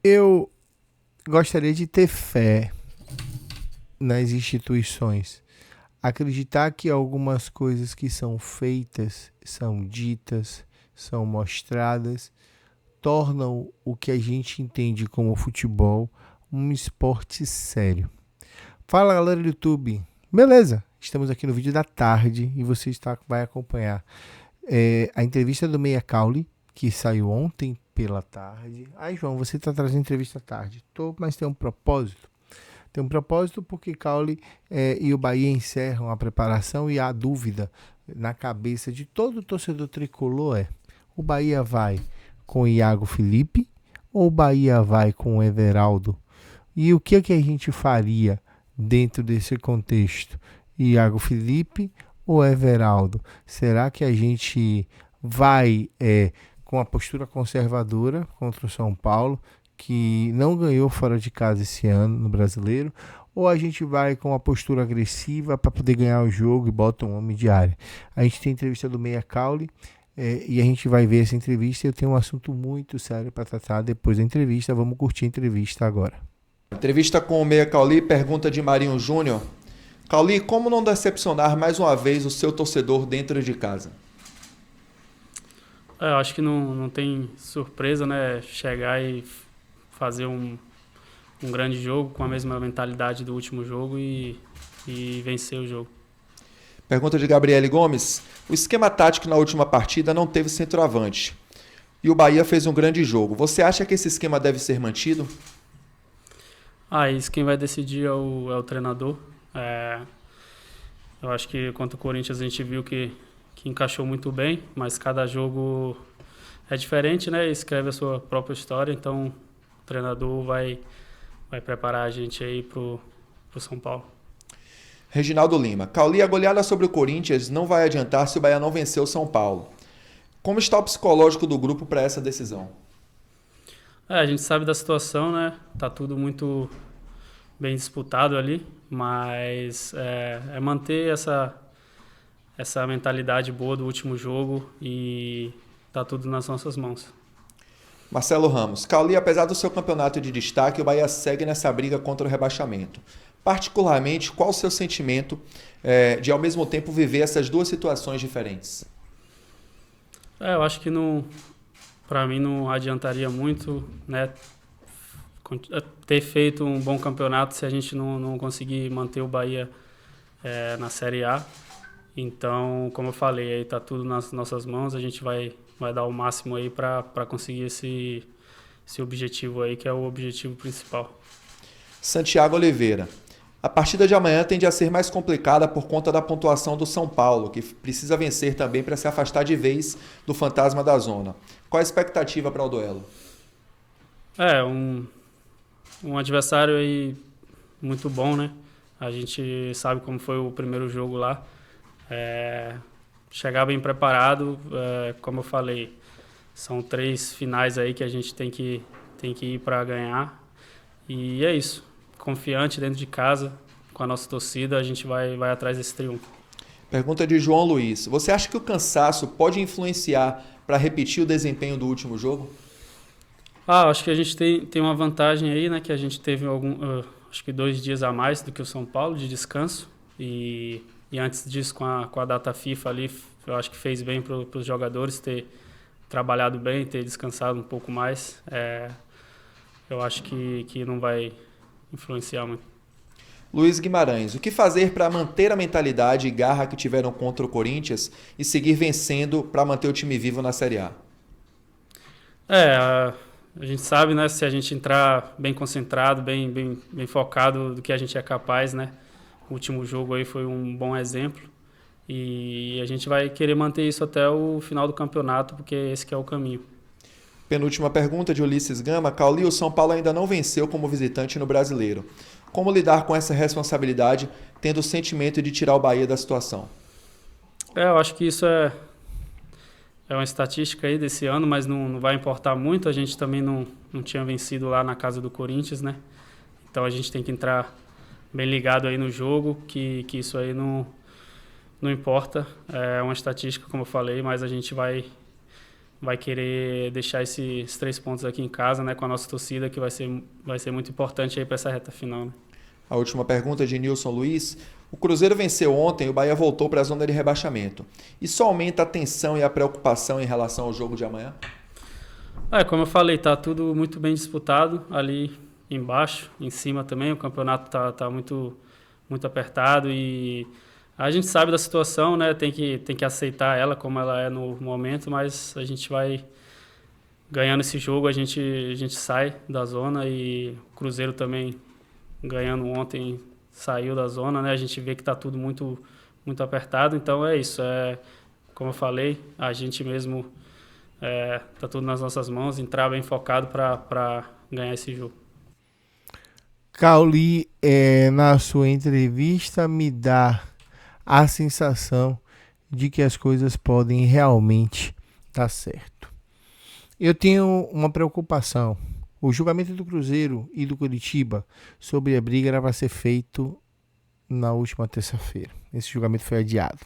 Eu gostaria de ter fé nas instituições. Acreditar que algumas coisas que são feitas, são ditas, são mostradas, tornam o que a gente entende como futebol um esporte sério. Fala, galera do YouTube. Beleza, estamos aqui no vídeo da tarde e vai acompanhar a entrevista do Meia Caule, que saiu ontem pela tarde. João, você está trazendo entrevista à tarde. Tô, mas tem um propósito. Tem um propósito porque Caule e o Bahia encerram a preparação e a dúvida na cabeça de todo torcedor tricolor o Bahia vai com o Iago Felipe ou o Bahia vai com o Everaldo? E o que a gente faria dentro desse contexto? Iago Felipe ou Everaldo? Será que a gente vai com a postura conservadora contra o São Paulo, que não ganhou fora de casa esse ano no Brasileiro, ou a gente vai com a postura agressiva para poder ganhar o jogo e bota um homem de área? A gente tem entrevista do Meia Caule e a gente vai ver essa entrevista. Eu tenho um assunto muito sério para tratar depois da entrevista. Vamos curtir a entrevista agora. Entrevista com o Meia Caule, pergunta de Marinho Júnior. Caule, como não decepcionar mais uma vez o seu torcedor dentro de casa? Eu acho que não tem surpresa, né? Chegar e fazer um grande jogo com a mesma mentalidade do último jogo e vencer o jogo. Pergunta de Gabriele Gomes. O esquema tático na última partida não teve centroavante. E o Bahia fez um grande jogo. Você acha que esse esquema deve ser mantido? Isso quem vai decidir é o treinador. Eu acho que contra o Corinthians a gente viu que encaixou muito bem, mas cada jogo é diferente, né? Escreve a sua própria história, então o treinador vai preparar a gente aí pro São Paulo. Reginaldo Lima. Caule, a goleada sobre o Corinthians não vai adiantar se o Bahia não vencer o São Paulo. Como está o psicológico do grupo para essa decisão? A gente sabe da situação, né? Tá tudo muito bem disputado ali, mas é manter essa mentalidade boa do último jogo e tá tudo nas nossas mãos. Marcelo Ramos. Caule, apesar do seu campeonato de destaque, o Bahia segue nessa briga contra o rebaixamento. Particularmente, qual o seu sentimento de, ao mesmo tempo, viver essas duas situações diferentes? Eu acho que para mim não adiantaria muito, né, ter feito um bom campeonato se a gente não conseguir manter o Bahia na Série A. Então, como eu falei, aí tá tudo nas nossas mãos, a gente vai dar o máximo aí para conseguir esse objetivo aí, que é o objetivo principal. Santiago Oliveira. A partida de amanhã tende a ser mais complicada por conta da pontuação do São Paulo, que precisa vencer também para se afastar de vez do fantasma da zona. Qual a expectativa para o duelo? Um adversário aí muito bom, né? A gente sabe como foi o primeiro jogo lá. Chegar bem preparado, como eu falei, são 3 finais aí que a gente tem que ir para ganhar. E é isso. Confiante dentro de casa, com a nossa torcida, a gente vai atrás desse triunfo. Pergunta de João Luiz. Você acha que o cansaço pode influenciar para repetir o desempenho do último jogo? Acho que a gente tem uma vantagem aí, né? Que a gente teve acho que 2 dias a mais do que o São Paulo de descanso. E antes disso, com a data FIFA ali, eu acho que fez bem para os jogadores ter trabalhado bem, ter descansado um pouco mais. Eu acho que não vai influenciar muito. Luiz Guimarães. O que fazer para manter a mentalidade e garra que tiveram contra o Corinthians e seguir vencendo para manter o time vivo na Série A? A gente sabe, né, se a gente entrar bem concentrado, bem focado do que a gente é capaz, né? O último jogo aí foi um bom exemplo e a gente vai querer manter isso até o final do campeonato, porque esse que é o caminho. Penúltima pergunta de Ulisses Gama. Caule, o São Paulo ainda não venceu como visitante no Brasileiro. Como lidar com essa responsabilidade, tendo o sentimento de tirar o Bahia da situação? Eu acho que isso é uma estatística aí desse ano, mas não vai importar muito. A gente também não tinha vencido lá na casa do Corinthians, né? Então a gente tem que entrar bem ligado aí no jogo, que isso aí não importa. É uma estatística, como eu falei, mas a gente vai vai querer deixar esses 3 pontos aqui em casa, né, com a nossa torcida, que vai ser muito importante aí para essa reta final, né? A última pergunta de Nilson Luiz. O Cruzeiro venceu ontem e o Bahia voltou para a zona de rebaixamento. Isso aumenta a tensão e a preocupação em relação ao jogo de amanhã? Como eu falei, tá tudo muito bem disputado ali embaixo, em cima também. O campeonato tá muito, muito apertado e a gente sabe da situação, né? Tem que aceitar ela como ela é no momento, mas a gente vai ganhando esse jogo, a gente sai da zona e o Cruzeiro também ganhando ontem saiu da zona, né? A gente vê que tá tudo muito, muito apertado, então é isso. Como eu falei, a gente mesmo tá tudo nas nossas mãos, entrar bem focado para ganhar esse jogo. Cauli, na sua entrevista, me dá a sensação de que as coisas podem realmente dar certo. Eu tenho uma preocupação. O julgamento do Cruzeiro e do Curitiba sobre a briga era para ser feito na última terça-feira. Esse julgamento foi adiado.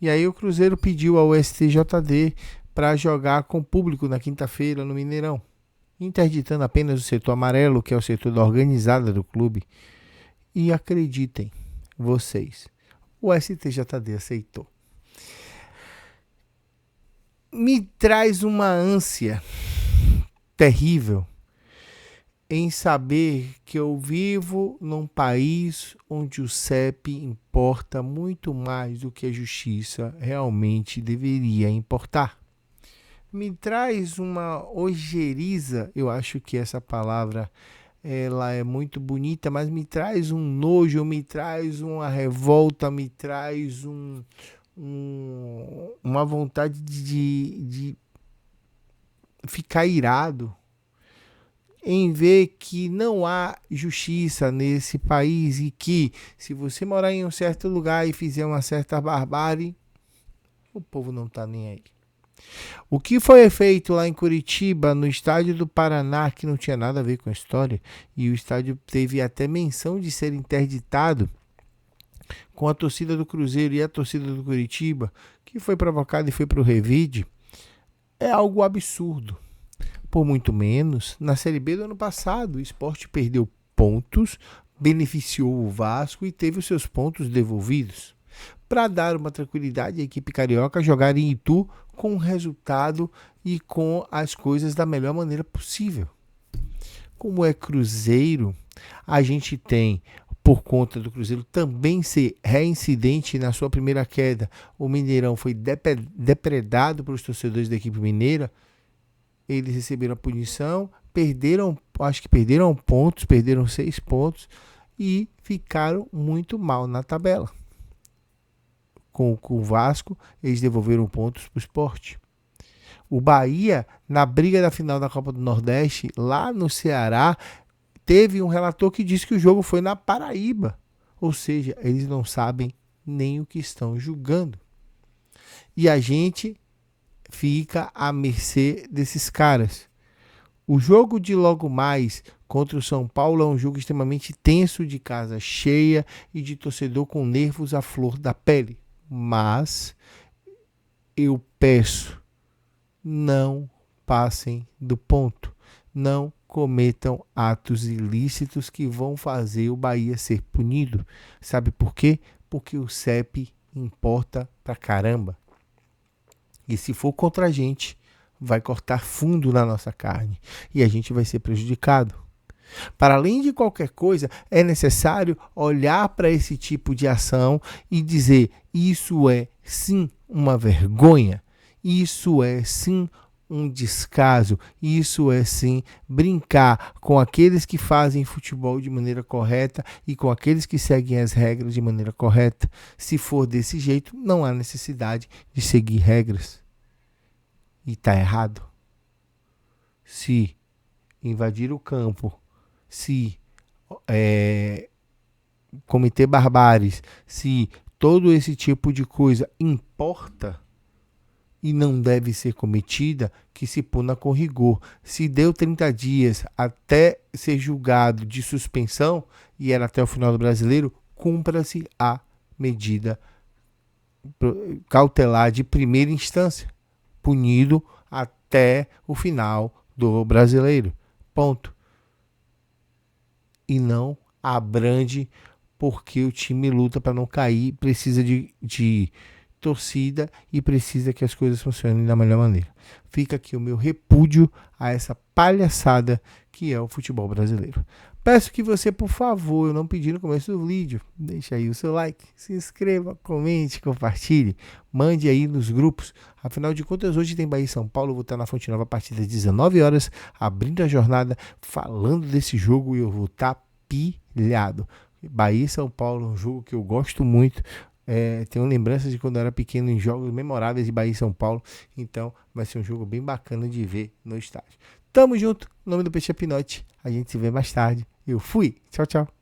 E aí o Cruzeiro pediu ao STJD para jogar com público na quinta-feira no Mineirão, interditando apenas o setor amarelo, que é o setor da organizada do clube. E acreditem, vocês, o STJD aceitou. Me traz uma ânsia terrível em saber que eu vivo num país onde o CEP importa muito mais do que a justiça realmente deveria importar. Me traz uma ojeriza, eu acho que essa palavra ela é muito bonita, mas me traz um nojo, me traz uma revolta, me traz uma vontade de ficar irado em ver que não há justiça nesse país e que se você morar em um certo lugar e fizer uma certa barbárie, o povo não está nem aí. O que foi feito lá em Curitiba, no estádio do Paraná, que não tinha nada a ver com a história, e o estádio teve até menção de ser interditado com a torcida do Cruzeiro e a torcida do Curitiba, que foi provocado e foi para o revide, é algo absurdo. Por muito menos, na Série B do ano passado, o Sport perdeu pontos, beneficiou o Vasco e teve os seus pontos devolvidos. Para dar uma tranquilidade à equipe carioca jogar em Itu com o resultado e com as coisas da melhor maneira possível. Como é Cruzeiro, a gente tem, por conta do Cruzeiro também ser reincidente na sua primeira queda, o Mineirão foi depredado pelos torcedores da equipe mineira. Eles receberam a punição, perderam 6 pontos e ficaram muito mal na tabela. Com o Vasco, eles devolveram pontos para o Sport. O Bahia, na briga da final da Copa do Nordeste, lá no Ceará, teve um relator que disse que o jogo foi na Paraíba. Ou seja, eles não sabem nem o que estão julgando. E a gente fica à mercê desses caras. O jogo de logo mais contra o São Paulo é um jogo extremamente tenso, de casa cheia e de torcedor com nervos à flor da pele. Mas eu peço, não passem do ponto. Não cometam atos ilícitos que vão fazer o Bahia ser punido. Sabe por quê? Porque o CEP importa pra caramba. E se for contra a gente, vai cortar fundo na nossa carne. E a gente vai ser prejudicado. Para além de qualquer coisa, é necessário olhar para esse tipo de ação e dizer: isso é sim uma vergonha, isso é sim um descaso, isso é sim brincar com aqueles que fazem futebol de maneira correta e com aqueles que seguem as regras de maneira correta. Se for desse jeito, não há necessidade de seguir regras. E está errado. Se invadir o campo, se cometer barbáries, se todo esse tipo de coisa importa e não deve ser cometida, que se puna com rigor. Se deu 30 dias até ser julgado de suspensão e era até o final do Brasileiro, cumpra-se a medida cautelar de primeira instância, punido até o final do Brasileiro. Ponto. E não abrange porque o time luta para não cair, precisa de torcida e precisa que as coisas funcionem da melhor maneira. Fica aqui o meu repúdio a essa palhaçada que é o futebol brasileiro. Peço que você, por favor, eu não pedi no começo do vídeo, deixe aí o seu like, se inscreva, comente, compartilhe, mande aí nos grupos. Afinal de contas, hoje tem Bahia e São Paulo, eu vou estar na Fonte Nova a partir das 19 horas, abrindo a jornada, falando desse jogo e eu vou estar pilhado. Bahia e São Paulo, um jogo que eu gosto muito. Tenho lembranças de quando eu era pequeno em jogos memoráveis de Bahia e São Paulo. Então vai ser um jogo bem bacana de ver no estádio. Tamo junto, em nome do Peixe Pinote. A gente se vê mais tarde. Eu fui. Tchau, tchau.